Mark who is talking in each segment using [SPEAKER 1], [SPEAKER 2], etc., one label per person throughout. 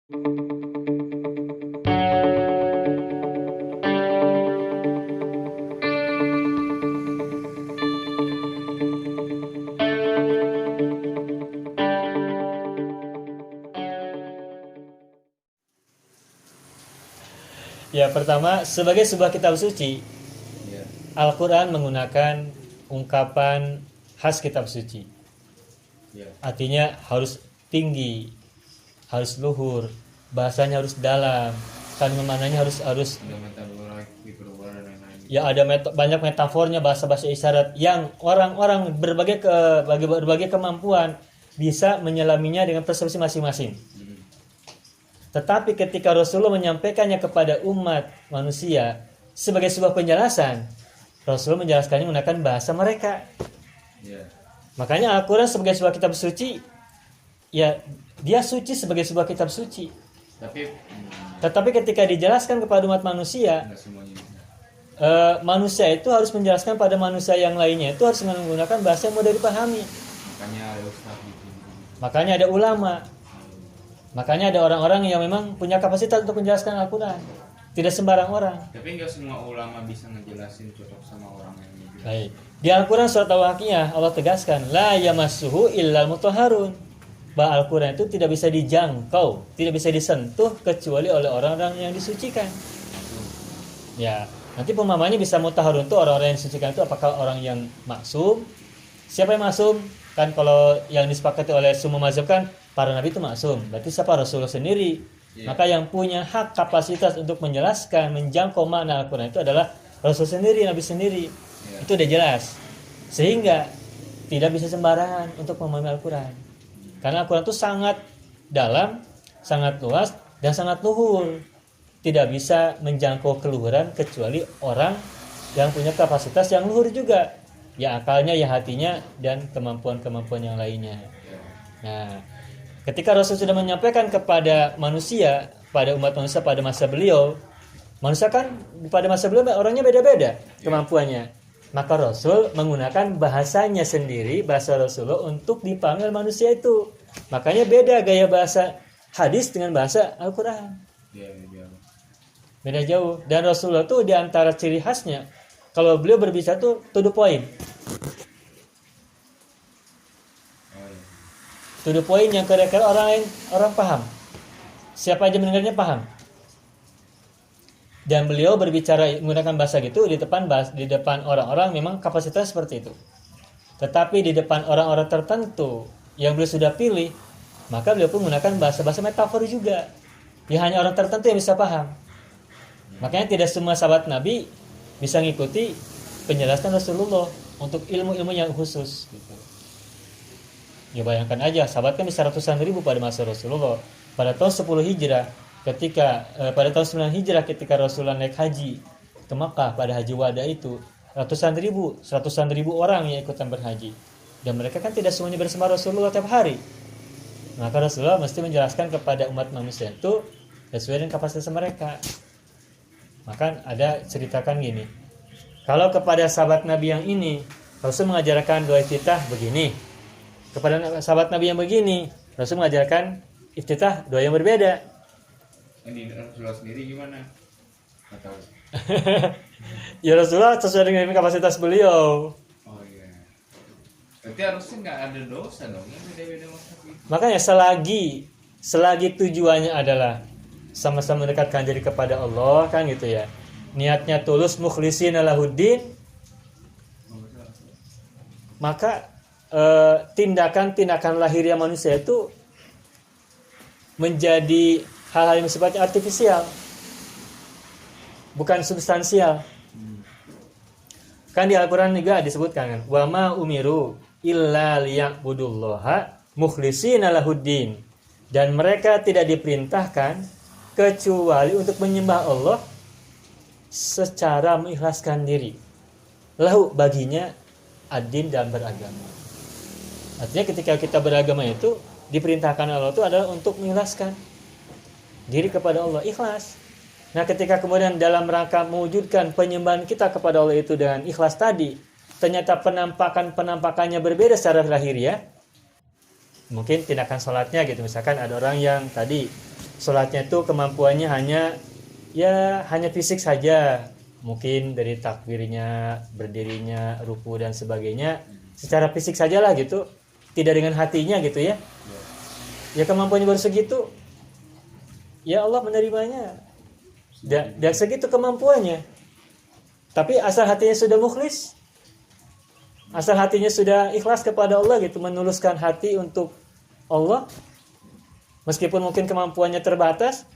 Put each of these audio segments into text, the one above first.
[SPEAKER 1] Ya, pertama, sebagai sebuah kitab suci,
[SPEAKER 2] Ya.
[SPEAKER 1] Al-Quran menggunakan ungkapan khas kitab suci.
[SPEAKER 2] Ya.
[SPEAKER 1] Artinya harus tinggi, harus luhur, bahasanya harus dalam, kalimat maknanya harus
[SPEAKER 2] Ada metafora, hiperbola dan lain-lain.
[SPEAKER 1] ya ada banyak metafornya, bahasa-bahasa isyarat yang orang-orang berbagai kemampuan bisa menyelaminya dengan persepsi masing-masing. Tetapi ketika Rasulullah menyampaikannya kepada umat manusia sebagai sebuah penjelasan, Rasulullah menjelaskannya menggunakan bahasa mereka.
[SPEAKER 2] Ya.
[SPEAKER 1] Makanya Al-Quran sebagai sebuah kitab suci, ya dia suci sebagai sebuah kitab suci.
[SPEAKER 2] Tapi
[SPEAKER 1] Tetapi ketika dijelaskan kepada umat manusia,
[SPEAKER 2] enggak semuanya bisa.
[SPEAKER 1] manusia itu harus menjelaskan pada manusia yang lainnya itu harus menggunakan bahasa yang mudah dipahami.
[SPEAKER 2] Makanya ada ustaz gitu.
[SPEAKER 1] Makanya ada ulama. Makanya ada orang-orang yang memang punya kapasitas untuk menjelaskan Al-Quran. Tidak sembarang orang.
[SPEAKER 2] Tapi enggak semua ulama bisa ngejelasin cocok sama orang yang gitu.
[SPEAKER 1] Baik. Di Al-Quran surat Al-Waqiah Allah tegaskan, la yamassuhu illal mutahharun. Bahwa Al-Quran itu tidak bisa dijangkau, tidak bisa disentuh kecuali oleh orang-orang yang disucikan. Ya, nanti pemahamannya bisa mutahharun itu orang-orang yang disucikan itu apakah orang yang maksum? Siapa yang maksum? Kan kalau yang disepakati oleh semua mazhab kan para nabi itu maksum. Berarti siapa? Rasulullah sendiri.
[SPEAKER 2] Iya.
[SPEAKER 1] Maka yang punya hak kapasitas untuk menjelaskan, menjangkau makna Al-Quran itu adalah Rasul sendiri, Nabi sendiri.
[SPEAKER 2] Iya.
[SPEAKER 1] Itu udah jelas. Sehingga tidak bisa sembarangan untuk memahami Al-Quran. Karena Al-Quran itu sangat dalam, sangat luas, dan sangat luhur. Tidak bisa menjangkau keluhuran kecuali orang yang punya kapasitas yang luhur juga. Ya akalnya, ya hatinya, dan kemampuan-kemampuan yang lainnya. Nah, ketika Rasul sudah menyampaikan kepada manusia, pada umat manusia pada masa beliau, manusia kan pada masa beliau orangnya beda-beda kemampuannya. Maka Rasul menggunakan bahasanya sendiri, bahasa Rasulullah untuk dipahami oleh manusia itu. Makanya beda gaya bahasa hadis dengan bahasa Al-Quran.
[SPEAKER 2] Iya, iya.
[SPEAKER 1] Beda jauh. Dan Rasulullah tuh diantara ciri khasnya, kalau beliau berbicara tuh to the point.
[SPEAKER 2] Oh iya.
[SPEAKER 1] To the point yang kira-kira orang paham. Siapa aja mendengarnya paham. Dan beliau berbicara menggunakan bahasa gitu di depan orang-orang memang kapasitas seperti itu. Tetapi di depan orang-orang tertentu yang beliau sudah pilih, maka beliau pun menggunakan bahasa-bahasa metafor juga. Ya hanya orang tertentu yang bisa paham. Makanya tidak semua sahabat Nabi bisa mengikuti penjelasan Rasulullah untuk ilmu-ilmu yang khusus. Gitu. Ya bayangkan aja, sahabat kan bisa ratusan ribu pada masa Rasulullah. Pada tahun 10 Hijrah, pada tahun 9 Hijrah ketika Rasulullah naik haji ke Makkah pada haji wada itu, ratusan ribu orang yang ikutan berhaji. Dan mereka kan tidak semuanya bersama Rasulullah tiap hari. Maka Rasulullah mesti menjelaskan kepada umat manusia itu sesuai dengan kapasitas mereka. Maka ada ceritakan gini. Kalau kepada sahabat Nabi yang ini, Rasul mengajarkan doa iftitah begini. Kepada sahabat Nabi yang begini, Rasul mengajarkan iftitah doa yang berbeda.
[SPEAKER 2] Ini Rasulullah sendiri gimana? Nggak tahu.
[SPEAKER 1] Ya Rasulullah sesuai dengan kapasitas beliau.
[SPEAKER 2] Oh iya. Berarti harusnya nggak ada dosa dong, ya beda-beda maksudnya.
[SPEAKER 1] Makanya selagi tujuannya adalah sama-sama mendekatkan diri kepada Allah kan gitu ya. Niatnya tulus mukhlishina lahuddin, maka tindakan lahiriah manusia itu menjadi hal-hal yang sifatnya artifisial, bukan substansial. Kan di Al-Quran juga disebutkan kan, wa ma umiru illa liya'budullaha mukhlishina lahuddin, dan mereka tidak diperintahkan kecuali untuk menyembah Allah secara mengikhlaskan diri. Lahu baginya ad-din dan beragama. Artinya ketika kita beragama itu diperintahkan Allah itu adalah untuk mengikhlaskan diri kepada Allah, ikhlas. Nah, ketika kemudian dalam rangka mewujudkan penyembahan kita kepada Allah itu dengan ikhlas tadi, ternyata penampakannya berbeda secara lahiriah. Mungkin tindakan sholatnya gitu, misalkan ada orang yang tadi sholatnya itu kemampuannya hanya fisik saja, mungkin dari takbirnya, berdirinya, ruku dan sebagainya, secara fisik sajalah gitu, tidak dengan hatinya gitu ya. Ya kemampuannya baru segitu, ya Allah menerimanya. Dan segitu kemampuannya. Tapi asal hatinya sudah mukhlis, asal hatinya sudah ikhlas kepada Allah gitu, menuluskan hati untuk Allah, meskipun mungkin kemampuannya terbatas,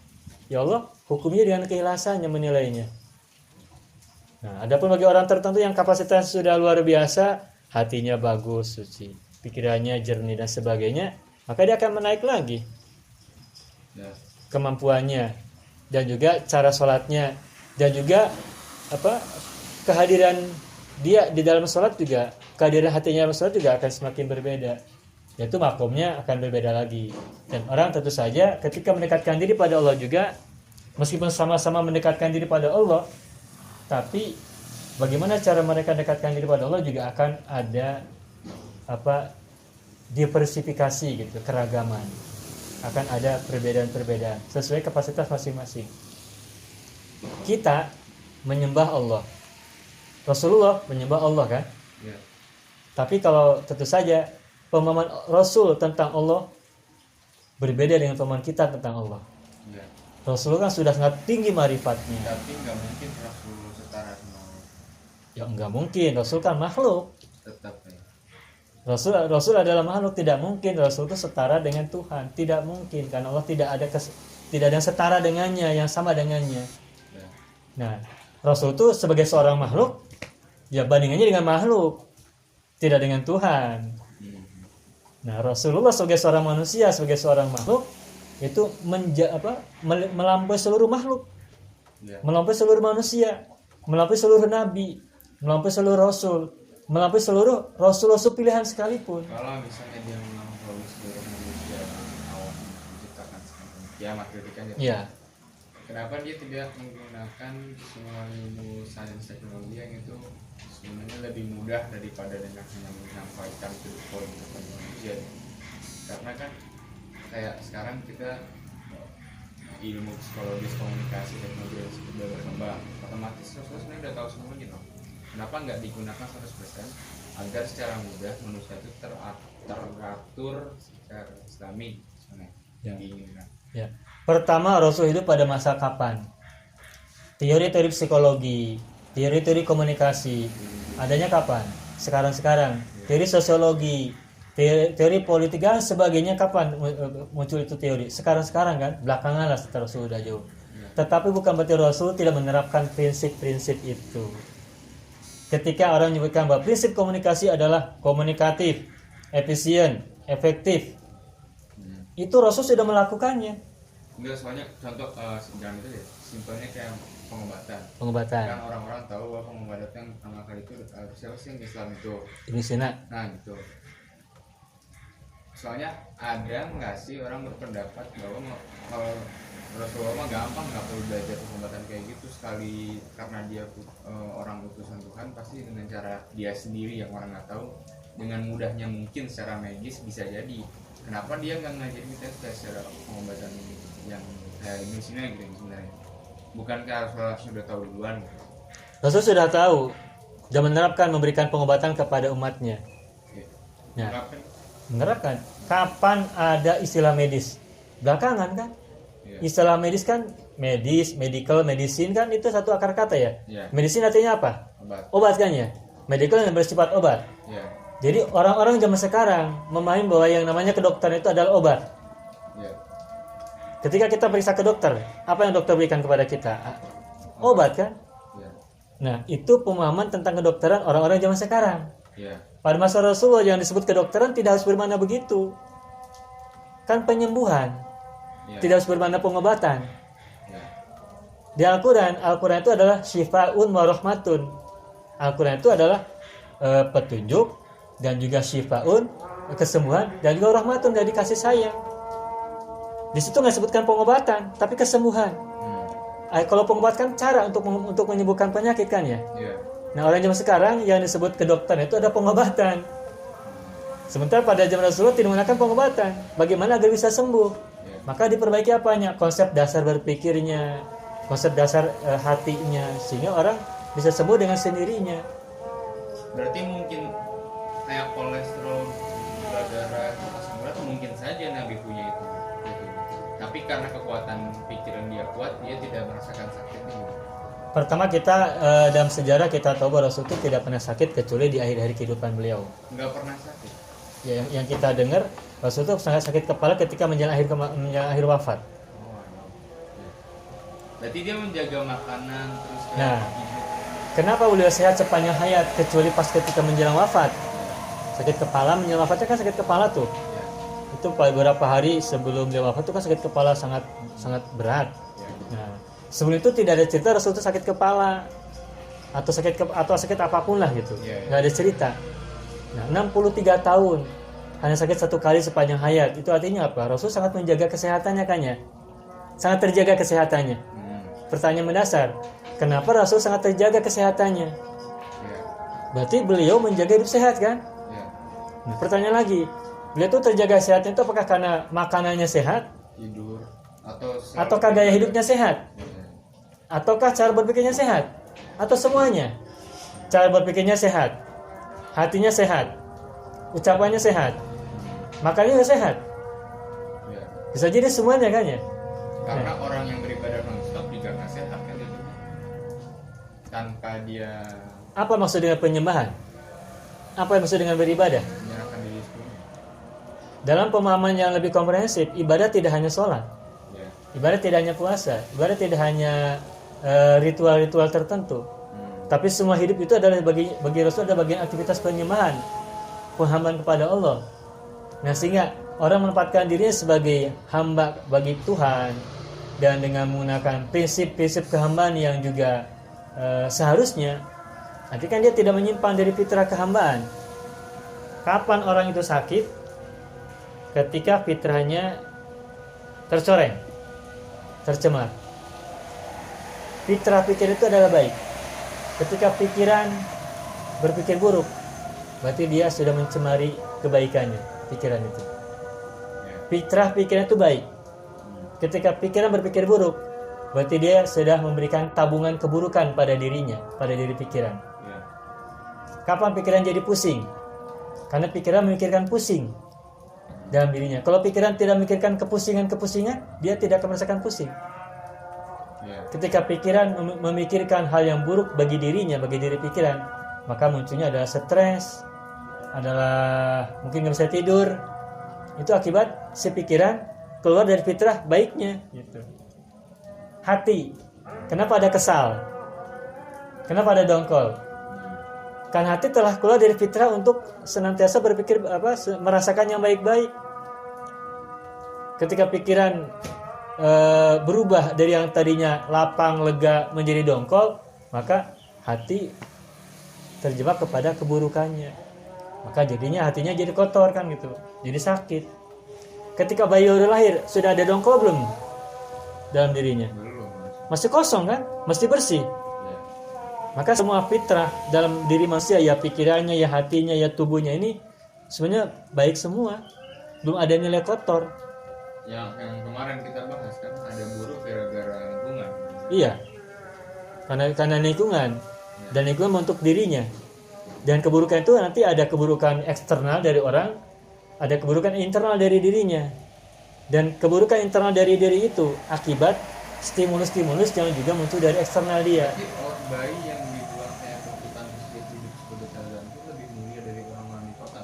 [SPEAKER 1] ya Allah hukumnya dengan keikhlasannya menilainya. Nah, adapun bagi orang tertentu yang kapasitas sudah luar biasa, hatinya bagus, suci, pikirannya jernih dan sebagainya, maka dia akan menaik lagi kemampuannya, dan juga cara sholatnya, dan juga kehadiran dia di dalam sholat juga, kehadiran hatinya dalam sholat juga akan semakin berbeda, yaitu makomnya akan berbeda lagi. Dan orang tentu saja ketika mendekatkan diri pada Allah juga, meskipun sama-sama mendekatkan diri pada Allah, tapi bagaimana cara mereka mendekatkan diri pada Allah juga akan ada diversifikasi gitu, keragaman, akan ada perbedaan-perbedaan sesuai kapasitas masing-masing. Kita menyembah Allah, Rasulullah menyembah Allah kan? Ya. Tapi kalau tentu saja pemahaman Rasul tentang Allah berbeda dengan pemahaman kita tentang Allah. Ya. Rasul kan sudah sangat tinggi marifatnya.
[SPEAKER 2] Tapi nggak mungkin Rasul setara sama Allah.
[SPEAKER 1] Ya nggak mungkin, Rasul kan makhluk.
[SPEAKER 2] Tetap ya.
[SPEAKER 1] Rasul adalah makhluk, tidak mungkin Rasul itu setara dengan Tuhan, tidak mungkin, karena Allah tidak ada yang setara dengannya, yang sama dengannya. Ya. Nah, Rasul itu sebagai seorang makhluk, ya bandingannya dengan makhluk, tidak dengan Tuhan. Nah, Rasulullah sebagai seorang manusia, sebagai seorang makhluk, itu melampaui seluruh makhluk, melampaui seluruh manusia, melampaui seluruh nabi, melampaui seluruh rasul, melampaui seluruh rasul-rasul pilihan sekalipun.
[SPEAKER 2] Kalau misalnya dia melampaui seluruh manusia awal menciptakan kiamat ketika dia, kenapa dia tidak menggunakan semua ilmu sains teknologi yang itu sebenarnya lebih mudah daripada dengan hanya menyampaikan to the point kepada manusia? Karena kan kayak sekarang kita ilmu psikologis, komunikasi, teknologi yang sudah berkembang, otomatis sebenarnya udah tahu semuanya loh. Kenapa nggak digunakan 100% agar secara mudah manusia itu teratur secara islami misalnya diinginkan.
[SPEAKER 1] Ya. Pertama, Rasul hidup pada masa kapan? Teori-teori psikologi, teori-teori komunikasi adanya kapan? Sekarang. Teori sosiologi, teori politik dan sebagainya kapan muncul itu teori? Sekarang kan, belakangan lah setelah Rasul sudah jauh. Tetapi bukan berarti Rasul tidak menerapkan prinsip-prinsip itu. Ketika orang menyebutkan bahwa prinsip komunikasi adalah komunikatif, efisien, efektif, itu Rasul sudah melakukannya.
[SPEAKER 2] Enggak, soalnya contoh jangan itu ya, simpelnya kayak pengobatan. Kan orang-orang tahu bahwa pengobatan yang pertama kali itu siapa sih yang Islam itu? Ibnu Sina. Nah gitu. Soalnya ada nggak sih orang berpendapat bahwa kalau Rasulullah gampang, nggak perlu belajar pengobatan kayak gitu, sekali karena dia orang utusan Tuhan, pasti dengan cara dia sendiri yang orang nggak tahu, dengan mudahnya mungkin secara medis bisa jadi. Kenapa dia nggak ngajarin kita secara pengobatan yang kayak ini sini gitu sebenarnya? Bukankah Rasulullah sudah tahu duluan?
[SPEAKER 1] Rasul sudah tahu dan memberikan pengobatan kepada umatnya. Nah, menerapkan. Kapan ada istilah medis? Belakangan kan? Istilah medis kan medical, medicine kan itu satu akar kata ya. Medicine artinya apa? Obat kan ya. Medical yang bersifat obat. Jadi orang-orang zaman sekarang memahami bahwa yang namanya kedokteran itu adalah obat. Ketika kita periksa ke dokter, apa yang dokter berikan kepada kita? Obat kan? Nah, itu pemahaman tentang kedokteran orang-orang zaman sekarang. Pada masa Rasulullah yang disebut kedokteran tidak harus bermakna begitu. Kan penyembuhan. Tidak harus bermakna pengobatan. Di Al-Quran itu adalah syifa'un wa rahmatun. Al-Quran itu adalah petunjuk dan juga syifa'un, kesembuhan, dan juga rahmatun, dari kasih sayang. Di situ nggak sebutkan pengobatan, tapi kesembuhan. Kalau pengobatan cara untuk menyembuhkan penyakit kan ya. Nah, orang zaman sekarang yang disebut kedokteran itu ada pengobatan. Sementara pada zaman Rasulullah tidak menggunakan pengobatan. Bagaimana agar bisa sembuh? Maka diperbaiki apanya? Konsep dasar berpikirnya, konsep dasar hatinya, sehingga orang bisa sembuh dengan sendirinya.
[SPEAKER 2] Berarti mungkin kayak kolesterol, gula darah, asam urat mungkin saja Nabi punya itu. Gitu. Tapi karena kekuatan pikiran dia kuat, dia tidak merasakan sakitnya.
[SPEAKER 1] Pertama kita dalam sejarah kita tahu bahwa Rasul itu tidak pernah sakit kecuali di akhir-akhir kehidupan beliau.
[SPEAKER 2] Nggak pernah sakit.
[SPEAKER 1] Ya, yang kita dengar Rasul itu sangat sakit kepala ketika menjelang akhir wafat.
[SPEAKER 2] Berarti dia menjaga makanan terus.
[SPEAKER 1] Nah, kenapa beliau sehat sepanjang hayat kecuali pas ketika menjelang wafat? Sakit kepala, menjelang wafatnya kan sakit kepala tuh. Itu beberapa hari sebelum dia wafat itu kan sakit kepala sangat berat. Nah, sebelum itu tidak ada cerita Rasul itu sakit kepala atau sakit apapun lah gitu. Nggak ada cerita. Nah, 63 tahun hanya sakit satu kali sepanjang hayat. Itu artinya apa? Rasul sangat menjaga kesehatannya kan ya? Sangat terjaga kesehatannya. Pertanyaan mendasar, kenapa Rasul sangat terjaga kesehatannya? Berarti beliau menjaga hidup sehat kan? Nah, pertanyaan lagi, beliau tuh terjaga sehatnya itu apakah karena makanannya sehat?
[SPEAKER 2] Tidur
[SPEAKER 1] ataukah gaya hidupnya sehat? Ataukah cara berpikirnya sehat? Atau semuanya? Cara berpikirnya sehat, hatinya sehat, ucapannya sehat, makannya juga sehat. Bisa jadi semuanya kan ya?
[SPEAKER 2] Karena orang yang beribadah non-stop juga nggak sehat kan itu. Tanpa dia.
[SPEAKER 1] Apa maksud dengan penyembahan? Apa yang maksud dengan beribadah?
[SPEAKER 2] Menyerahkan diri sepenuhnya.
[SPEAKER 1] Dalam pemahaman yang lebih komprehensif, ibadah tidak hanya sholat, ibadah tidak hanya puasa, ibadah tidak hanya ritual-ritual tertentu, tapi semua hidup itu adalah bagi Rasul adalah bagian aktivitas penyembahan, penghambaan kepada Allah. Nah, sehingga orang menempatkan dirinya sebagai hamba bagi Tuhan dan dengan menggunakan prinsip-prinsip kehambaan yang juga seharusnya, nanti kan dia tidak menyimpan dari fitrah kehambaan. Kapan orang itu sakit? Ketika fitrahnya tercoreng, tercemar. Fitrah pikir itu adalah baik. Ketika pikiran berpikir buruk, berarti dia sudah mencemari kebaikannya, pikiran itu. Fitrah pikiran itu baik. Ketika pikiran berpikir buruk, berarti dia sudah memberikan tabungan keburukan pada dirinya, pada diri pikiran. Kapan pikiran jadi pusing? Karena pikiran memikirkan pusing dalam dirinya. Kalau pikiran tidak memikirkan kepusingan, dia tidak akan merasakan pusing. Ketika pikiran memikirkan hal yang buruk bagi dirinya, bagi diri pikiran, maka munculnya adalah stres, adalah mungkin nggak bisa tidur. Itu akibat si pikiran keluar dari fitrah baiknya. Gitu. Hati, kenapa ada kesal? Kenapa ada dongkol? Kan hati telah keluar dari fitrah untuk senantiasa berpikir merasakan yang baik-baik. Ketika pikiran berubah dari yang tadinya lapang, lega menjadi dongkol, maka hati terjebak kepada keburukannya. Maka jadinya hatinya jadi kotor kan gitu, jadi sakit. Ketika bayi udah lahir, sudah ada dongkol belum dalam dirinya? Masih kosong kan, mesti bersih. Maka semua fitrah dalam diri manusia, ya pikirannya, ya hatinya, ya tubuhnya ini sebenarnya baik semua, belum ada nilai kotor.
[SPEAKER 2] Yang kemarin kita bahas kan ada buruk gara-gara lingkungan.
[SPEAKER 1] Iya, karena lingkungan, dan lingkungan untuk dirinya. Dan keburukan itu nanti ada keburukan eksternal dari orang, ada keburukan internal dari dirinya. Dan keburukan internal dari diri itu akibat stimulus-stimulus yang juga muncul dari eksternal dia.
[SPEAKER 2] Jadi bayi yang dibuang kayak kebutuhan hidup sebagai teladan itu lebih mulia dari orang-orang di kota,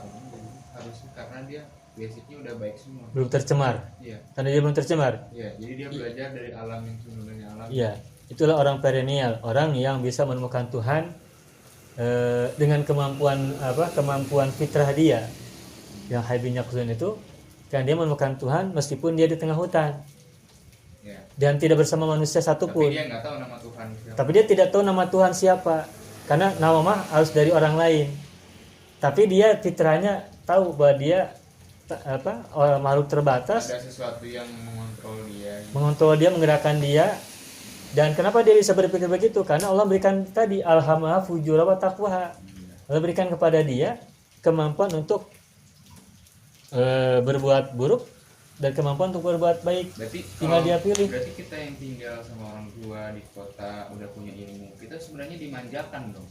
[SPEAKER 2] harusnya karena dia basicnya udah baik semua.
[SPEAKER 1] Belum tercemar. Iya. Karena dia belum tercemar.
[SPEAKER 2] Iya, jadi dia belajar dari alam yang sebenarnya alam.
[SPEAKER 1] Iya, itulah orang perennial, orang yang bisa menemukan Tuhan dengan kemampuan fitrah dia. Yang Haibin Yakzun itu kan dia menemukan Tuhan meskipun dia di tengah hutan. Ya. Dan tidak bersama manusia satupun.
[SPEAKER 2] Tapi dia nggak tahu nama Tuhan siapa.
[SPEAKER 1] Tapi dia tidak tahu nama Tuhan siapa. Karena nama mah harus dari orang lain. Tapi dia fitrahnya tahu bahwa dia orang makhluk terbatas.
[SPEAKER 2] Ada sesuatu yang mengontrol dia.
[SPEAKER 1] Mengontrol dia, menggerakkan dia. Dan kenapa dia bisa berpikir begitu? Karena Allah berikan tadi alhamaha fujura wa taqwaha. Allah berikan kepada dia kemampuan untuk berbuat buruk dan kemampuan untuk berbuat baik.
[SPEAKER 2] Berarti
[SPEAKER 1] Tinggal dia pilih.
[SPEAKER 2] Berarti kita yang tinggal sama orang tua di kota udah punya ilmu, kita sebenarnya dimanjakan dong.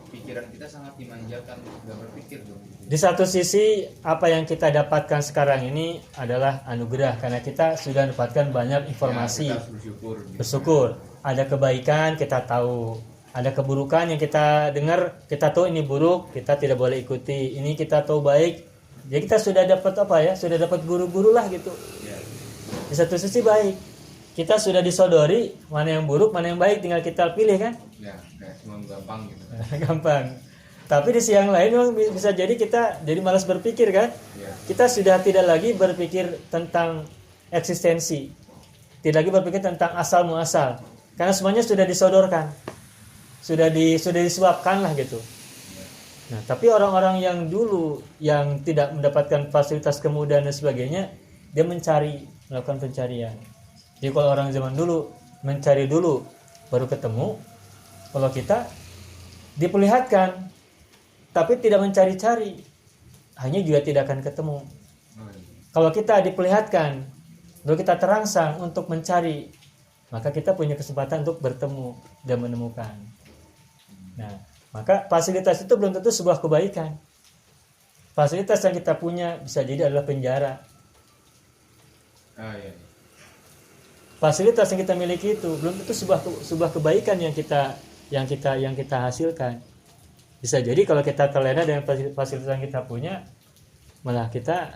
[SPEAKER 2] Pikiran kita sangat dimanjakan, nggak berpikir dong.
[SPEAKER 1] Di satu sisi apa yang kita dapatkan sekarang ini adalah anugerah karena kita sudah mendapatkan banyak informasi.
[SPEAKER 2] Ya, kita harus
[SPEAKER 1] bersyukur. Ada kebaikan kita tahu, ada keburukan yang kita dengar, kita tahu ini buruk, kita tidak boleh ikuti. Ini kita tahu baik. Jadi kita sudah dapat sudah dapat guru-guru lah gitu.
[SPEAKER 2] Ya.
[SPEAKER 1] Di satu sisi baik, kita sudah disodori mana yang buruk, mana yang baik, tinggal kita pilih kan?
[SPEAKER 2] Ya, kayak cuma gampang gitu.
[SPEAKER 1] Gampang. Tapi di sisi yang lain memang bisa jadi kita jadi malas berpikir kan?
[SPEAKER 2] Ya.
[SPEAKER 1] Kita sudah tidak lagi berpikir tentang eksistensi, tidak lagi berpikir tentang asal muasal, karena semuanya sudah disodorkan, sudah disuapkan lah gitu. Nah, tapi orang-orang yang dulu yang tidak mendapatkan fasilitas kemudahan dan sebagainya, dia melakukan pencarian. Jadi kalau orang zaman dulu mencari dulu baru ketemu, kalau kita diperlihatkan tapi tidak mencari-cari, hanya juga tidak akan ketemu. Kalau kita diperlihatkan lalu kita terangsang untuk mencari, maka kita punya kesempatan untuk bertemu dan menemukan. Nah, maka fasilitas itu belum tentu sebuah kebaikan. Fasilitas yang kita punya bisa jadi adalah penjara.
[SPEAKER 2] Iya.
[SPEAKER 1] Fasilitas yang kita miliki itu belum tentu sebuah kebaikan yang kita hasilkan. Bisa jadi kalau kita terlena dengan fasilitas yang kita punya, malah kita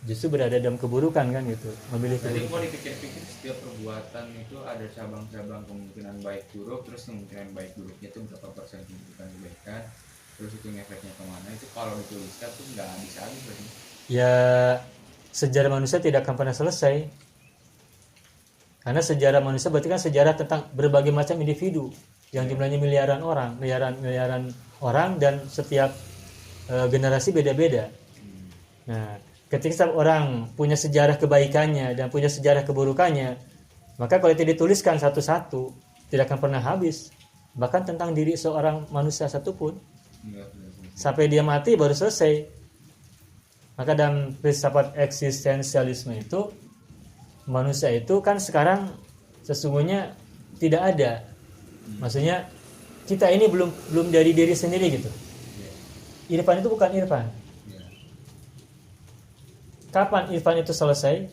[SPEAKER 1] justru berada dalam keburukan kan gitu, memilih
[SPEAKER 2] Jadi
[SPEAKER 1] keburukan.
[SPEAKER 2] kalau dipikir-pikir setiap perbuatan itu ada cabang-cabang kemungkinan baik buruk, terus kemungkinan baik buruknya itu berapa persen kemungkinan kebaikan, terus itu efeknya kemana, itu kalau dituliskan tuh nggak habis-habis berarti.
[SPEAKER 1] Ya, sejarah manusia tidak akan pernah selesai. Karena sejarah manusia berarti kan sejarah tentang berbagai macam individu yang jumlahnya miliaran orang dan setiap generasi beda-beda. Nah, ketika setiap orang punya sejarah kebaikannya dan punya sejarah keburukannya, maka kalau itu dituliskan satu-satu tidak akan pernah habis. Bahkan tentang diri seorang manusia satupun, sampai dia mati baru selesai. Maka dalam filsafat eksistensialisme itu, manusia itu kan sekarang sesungguhnya tidak ada. Maksudnya kita ini belum dari diri sendiri gitu. Irfan itu bukan Irfan. Kapan Irfan itu selesai?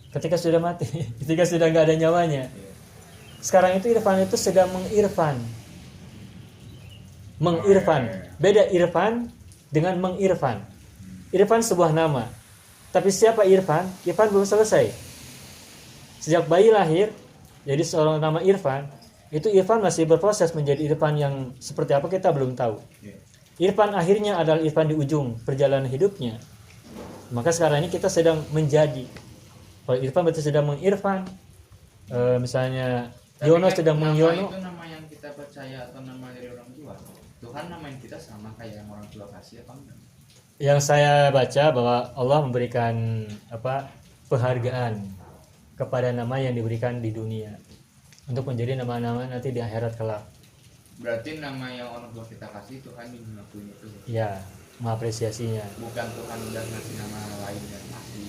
[SPEAKER 1] Ketika sudah mati, ketika sudah nggak ada nyawanya. Sekarang itu Irfan itu sedang mengirfan. Beda Irfan dengan mengirfan. Irfan sebuah nama. Tapi siapa Irfan? Irfan belum selesai. Sejak bayi lahir, jadi seorang nama Irfan, itu Irfan masih berproses menjadi Irfan yang seperti apa kita belum tahu. Irfan akhirnya adalah Irfan di ujung perjalanan hidupnya. Maka sekarang ini kita sedang menjadi. Kalau Irfan berarti sedang mengirfan. Misalnya Yono sedang mengyono.
[SPEAKER 2] Itu nama yang kita percaya atau nama dari orang tua. Tuhan namain kita sama kayak yang orang tua kasih apa enggak?
[SPEAKER 1] Yang saya baca bahwa Allah memberikan penghargaan kepada nama yang diberikan di dunia untuk menjadi nama-nama nanti di akhirat kelak.
[SPEAKER 2] Berarti nama yang orang tua kita kasih Tuhan yang ngakuin itu.
[SPEAKER 1] Ya, mengapresiasinya.
[SPEAKER 2] Bukan Tuhan udah ngasih nama lain yang asli.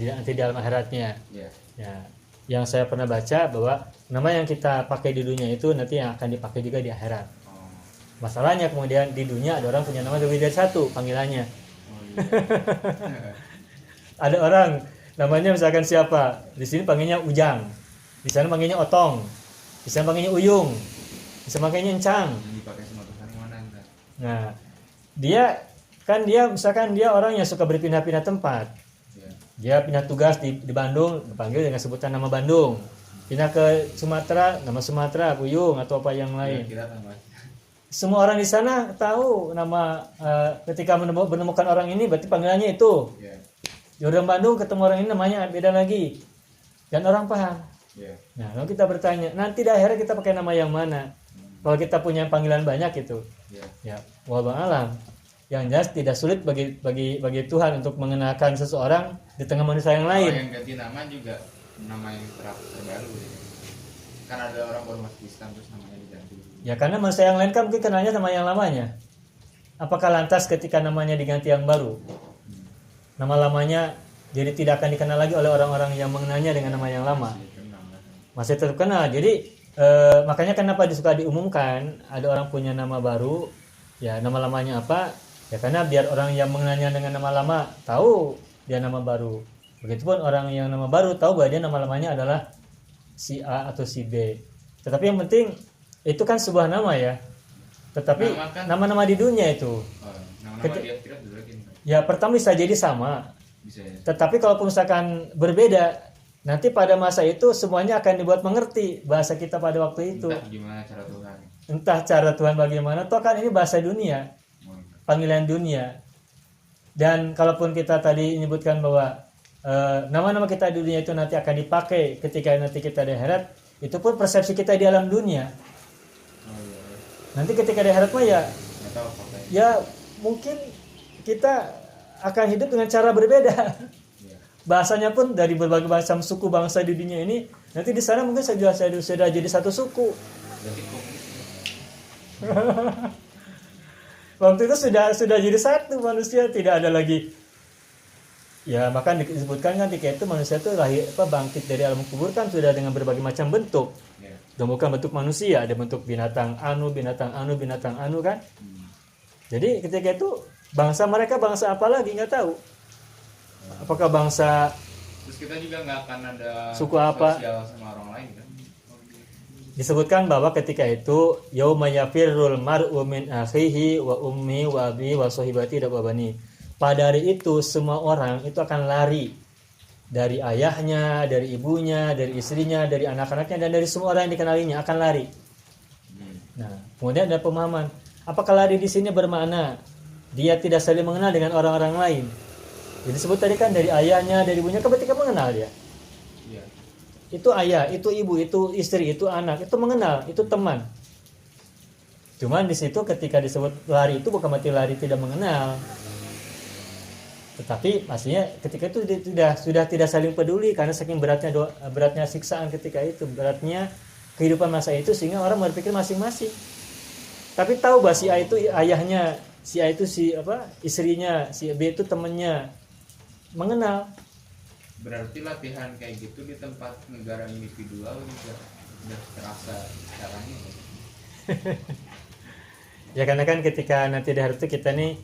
[SPEAKER 1] Nanti di dalam akhiratnya.
[SPEAKER 2] Ya.
[SPEAKER 1] Ya. Yang saya pernah baca bahwa nama yang kita pakai di dunia itu nanti yang akan dipakai juga di akhirat. Masalahnya kemudian di dunia ada orang punya nama lebih dari satu panggilannya. Ada orang namanya misalkan siapa, di sini panggilnya Ujang, di sana panggilnya Otong, di sana panggilnya Uyung, di sana panggilnya Encang.
[SPEAKER 2] Dipakai sama Tuhan mana enggak?
[SPEAKER 1] Nah, dia misalkan dia orang yang suka berpindah-pindah tempat. Dia pindah tugas di Bandung, dipanggil dengan sebutan nama Bandung. Pindah ke Sumatera, nama Sumatera, Uyung atau apa yang lain. Semua orang di sana tahu nama ketika menemukan orang ini berarti panggilannya itu. Di orang Bandung ketemu orang ini namanya beda lagi. Dan orang paham. Nah, lalu kita bertanya, nanti di akhirnya kita pakai nama yang mana? Kalau kita punya panggilan banyak itu. Ya, wallahu alam. Yang jelas tidak sulit bagi Tuhan untuk mengenalkan seseorang di tengah manusia yang lain.
[SPEAKER 2] Yang ganti nama juga nama yang terbaru. Kan ada orang baru masuk Islam terus namanya diganti.
[SPEAKER 1] Ya karena manusia yang lain kan mungkin kenalnya sama yang lamanya. Apakah lantas ketika namanya diganti yang baru? nama lamanya jadi tidak akan dikenal lagi oleh orang-orang yang mengenalnya dengan nama yang lama. Masih terkenal. Jadi makanya kenapa suka diumumkan ada orang punya nama baru, ya nama lamanya apa? Ya karena biar orang yang mengenalnya dengan nama lama tahu dia nama baru. Begitupun orang yang nama baru tahu bahwa dia nama lamanya adalah si A atau si B. Tetapi yang penting itu kan sebuah nama ya. Tetapi nama-nama di dunia itu.
[SPEAKER 2] Nama-nama di akhirat juga lagi.
[SPEAKER 1] Ya pertama bisa jadi sama.
[SPEAKER 2] Bisa ya.
[SPEAKER 1] Tetapi kalau misalkan berbeda, nanti pada masa itu semuanya akan dibuat mengerti bahasa kita pada waktu itu.
[SPEAKER 2] Entah gimana cara Tuhan.
[SPEAKER 1] Entah cara Tuhan bagaimana, toh kan ini bahasa dunia, panggilan dunia. Dan kalaupun kita tadi menyebutkan bahwa nama-nama kita di dunia itu nanti akan dipakai ketika nanti kita di akhirat, itu pun persepsi kita di alam dunia. Nanti ketika di akhirat mah ya mungkin kita akan hidup dengan cara berbeda. Bahasanya pun dari berbagai macam suku bangsa di dunia ini, nanti di sana mungkin sudah jadi satu suku. Waktu itu sudah jadi satu manusia, tidak ada lagi. Ya maka disebutkan kan ketika itu manusia itu lahir bangkit dari alam kubur kan sudah dengan berbagai macam bentuk. Dan bukan bentuk manusia, ada bentuk binatang anu kan. Jadi ketika itu bangsa mereka bangsa apa lagi nggak tahu. Apakah bangsa
[SPEAKER 2] terus kita juga nggak akan ada
[SPEAKER 1] suku apa
[SPEAKER 2] sosial sama orang lain kan?
[SPEAKER 1] Disebutkan bahwa ketika itu yauma yafirrul mar'u min akhihi wa ummi wa abi wa sahibati wa bani. Pada hari itu semua orang itu akan lari dari ayahnya, dari ibunya, dari istrinya, dari anak-anaknya dan dari semua orang yang dikenalinya akan lari. Nah, kemudian ada pemahaman, apakah lari di sini bermakna dia tidak saling mengenal dengan orang-orang lain? Jadi disebut tadi kan dari ayahnya, dari ibunya, ketika mengenal dia.
[SPEAKER 2] Iya.
[SPEAKER 1] Itu ayah, itu ibu, itu istri, itu anak, itu mengenal, itu teman. Cuman di situ ketika disebut lari itu bukan berarti lari tidak mengenal. Tetapi maksudnya ketika itu sudah tidak saling peduli karena saking beratnya siksaan ketika itu, beratnya kehidupan masa itu sehingga orang berpikir masing-masing. Tapi tahu bahwa si A itu ayahnya, si A itu istrinya, si B itu temannya. Mengenal.
[SPEAKER 2] Berarti latihan kayak gitu di tempat negara individual juga sudah terasa caranya.
[SPEAKER 1] Ya karena kan ketika nanti di hari itu kita nih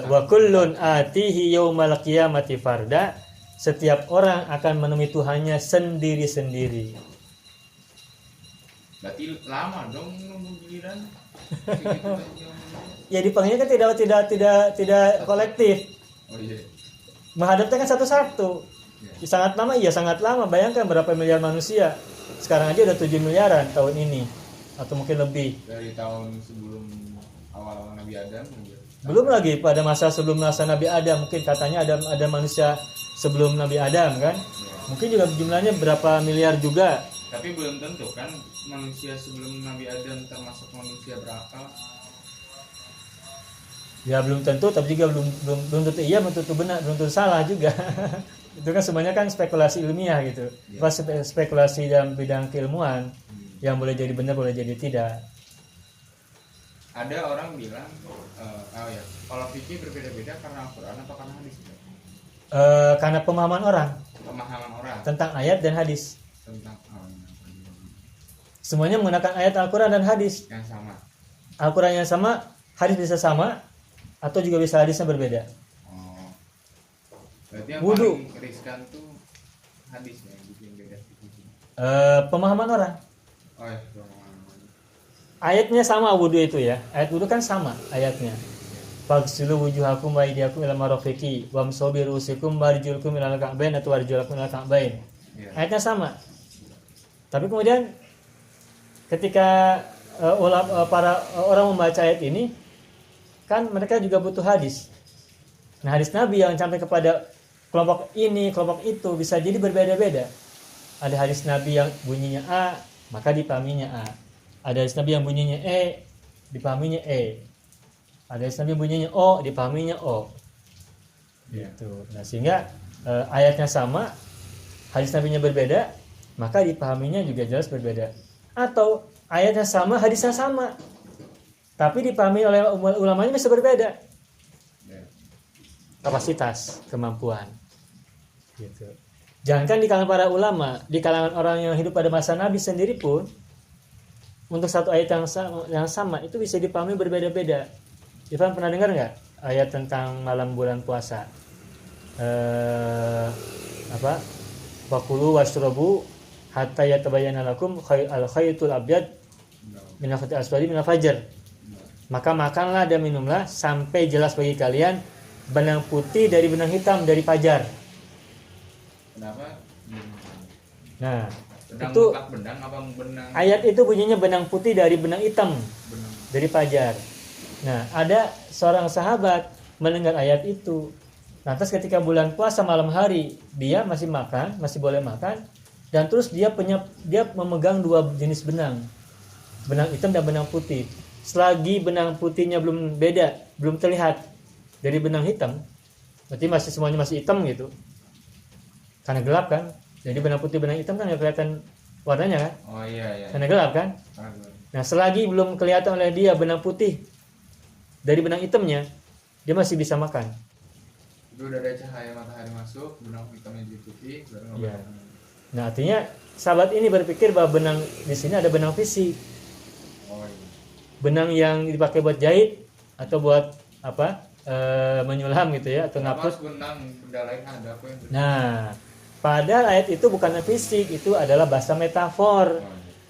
[SPEAKER 1] wa kullun atihi yaumal qiyamati farda, setiap orang akan menemui Tuhannya sendiri-sendiri. Berarti
[SPEAKER 2] lama dong nunggu giliran.
[SPEAKER 1] Ya dipanggilnya kan tidak kolektif.
[SPEAKER 2] Oh iya.
[SPEAKER 1] Menghadapnya kan satu-satu. Ya. Sangat lama, iya sangat lama. Bayangkan berapa miliar manusia. Sekarang aja udah 7 miliaran tahun ini atau mungkin lebih.
[SPEAKER 2] Dari tahun sebelum awal Nabi Adam juga.
[SPEAKER 1] Belum lagi pada masa sebelum masa Nabi Adam, mungkin katanya ada manusia sebelum Nabi Adam kan. Ya. Mungkin juga jumlahnya berapa miliar juga.
[SPEAKER 2] Tapi belum tentu kan manusia sebelum Nabi Adam termasuk manusia berakal.
[SPEAKER 1] Ya belum tentu, tapi juga belum tentu iya, belum tentu benar, belum tentu salah juga. Itu kan semuanya kan spekulasi ilmiah gitu. Ya. Pas spekulasi dalam bidang keilmuan yang boleh jadi benar, boleh jadi tidak.
[SPEAKER 2] Ada orang bilang, kalau fikih berbeda-beda karena Al-Quran atau karena hadis?
[SPEAKER 1] Karena pemahaman orang. Tentang ayat dan hadis. Semuanya menggunakan ayat Al-Quran dan hadis.
[SPEAKER 2] Yang sama.
[SPEAKER 1] Al-Quran yang sama, hadis bisa sama. Atau juga bisa hadisnya berbeda.
[SPEAKER 2] Oh. Berarti yang
[SPEAKER 1] wudu.
[SPEAKER 2] Paling riskan tuh hadis ya, yang beda.
[SPEAKER 1] Pemahaman orang.
[SPEAKER 2] Oh ya,
[SPEAKER 1] ayatnya sama wudu itu ya. Ayat wudu kan sama ayatnya. Faghsilu wujuhakum wa aydiyakum ila marafiqi wamsahu bi ru'usikum wa arjulakum ila al-ka'bain atau arjulakum ila al-ka'bain. Ayatnya sama. Tapi kemudian ketika para orang membaca ayat ini kan mereka juga butuh hadis. Nah, hadis Nabi yang sampai kepada kelompok ini, kelompok itu bisa jadi berbeda-beda. Ada hadis Nabi yang bunyinya A, maka dipahaminya A. Ada hadis Nabi yang bunyinya E, dipahaminya E. Ada hadis Nabi yang bunyinya O, dipahaminya O. Gitu. Nah, sehingga ayatnya sama, hadis Nabinya berbeda, maka dipahaminya juga jelas berbeda. Atau ayatnya sama, hadisnya sama, tapi dipahami oleh ulamanya bisa berbeda. kapasitas, kemampuan. Gitu. Jangankan di kalangan para ulama, di kalangan orang yang hidup pada masa Nabi sendiri pun, untuk satu ayat yang sama itu bisa dipahami berbeda-beda. Irfan pernah dengar nggak ayat tentang malam bulan puasa? Wakulu washrabu hatta yatabayyana lakum al-khaytul abyad min al-khaytil aswadi min al-fajr. Maka makanlah dan minumlah sampai jelas bagi kalian benang putih dari benang hitam dari fajar.
[SPEAKER 2] Kenapa?
[SPEAKER 1] Nah,
[SPEAKER 2] Benang
[SPEAKER 1] itu
[SPEAKER 2] benang apa benang?
[SPEAKER 1] ayat itu bunyinya benang putih dari benang hitam
[SPEAKER 2] Benang.
[SPEAKER 1] dari fajar. Nah, ada seorang sahabat mendengar ayat itu. Lantas ketika bulan puasa malam hari, dia masih makan, masih boleh makan, dan terus dia memegang dua jenis benang. Benang hitam dan benang putih. Selagi benang putihnya belum beda, belum terlihat dari benang hitam, berarti masih semuanya masih hitam gitu. Karena gelap kan. Jadi benang putih benang hitam kan nggak kelihatan warnanya kan?
[SPEAKER 2] Oh iya.
[SPEAKER 1] Karena gelap kan? Nah, selagi belum kelihatan oleh dia benang putih dari benang hitamnya, dia masih bisa makan.
[SPEAKER 2] Itu udah ada cahaya matahari masuk, benang hitamnya jadi putih, baru
[SPEAKER 1] Ya. Nah, artinya sahabat ini berpikir bahwa benang di sini ada benang fisik.
[SPEAKER 2] Oh iya.
[SPEAKER 1] Benang yang dipakai buat jahit atau buat menyulam gitu ya, atau ngapus.
[SPEAKER 2] Benang benda lain ada apa yang
[SPEAKER 1] Nah, padahal ayat itu bukan fisik, itu adalah bahasa metafor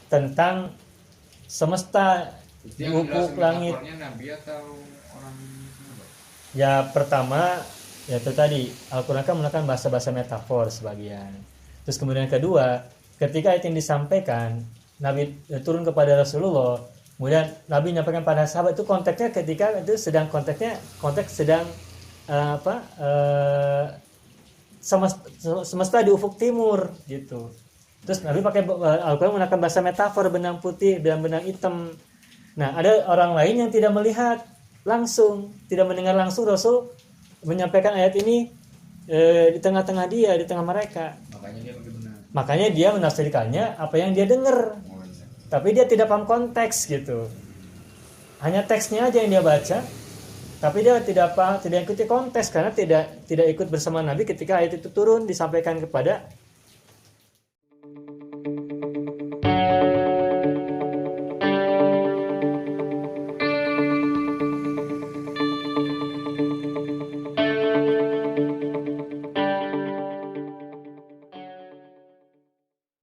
[SPEAKER 1] tentang semesta, ufuk langit.
[SPEAKER 2] Nabi atau orang sahabat?
[SPEAKER 1] Ya, pertama ya itu tadi Al-Qur'an kan menggunakan bahasa-bahasa metafor sebagian. Terus kemudian kedua, ketika ayat yang disampaikan Nabi turun kepada Rasulullah, kemudian Nabi menyampaikan pada sahabat, itu konteksnya ketika itu konteks sedang semesta di ufuk timur gitu. Terus Nabi pakai Al-Qur'an menggunakan bahasa metafor benang putih dan benang hitam. Nah, ada orang lain yang tidak melihat langsung, tidak mendengar langsung Rasul menyampaikan ayat ini di tengah-tengah dia, di tengah mereka. Makanya dia menafsirkannya apa yang dia dengar. Tapi dia tidak paham konteks gitu. Hanya teksnya aja yang dia baca, tapi dia tidak ikuti konteks karena tidak ikut bersama Nabi ketika ayat itu turun disampaikan kepada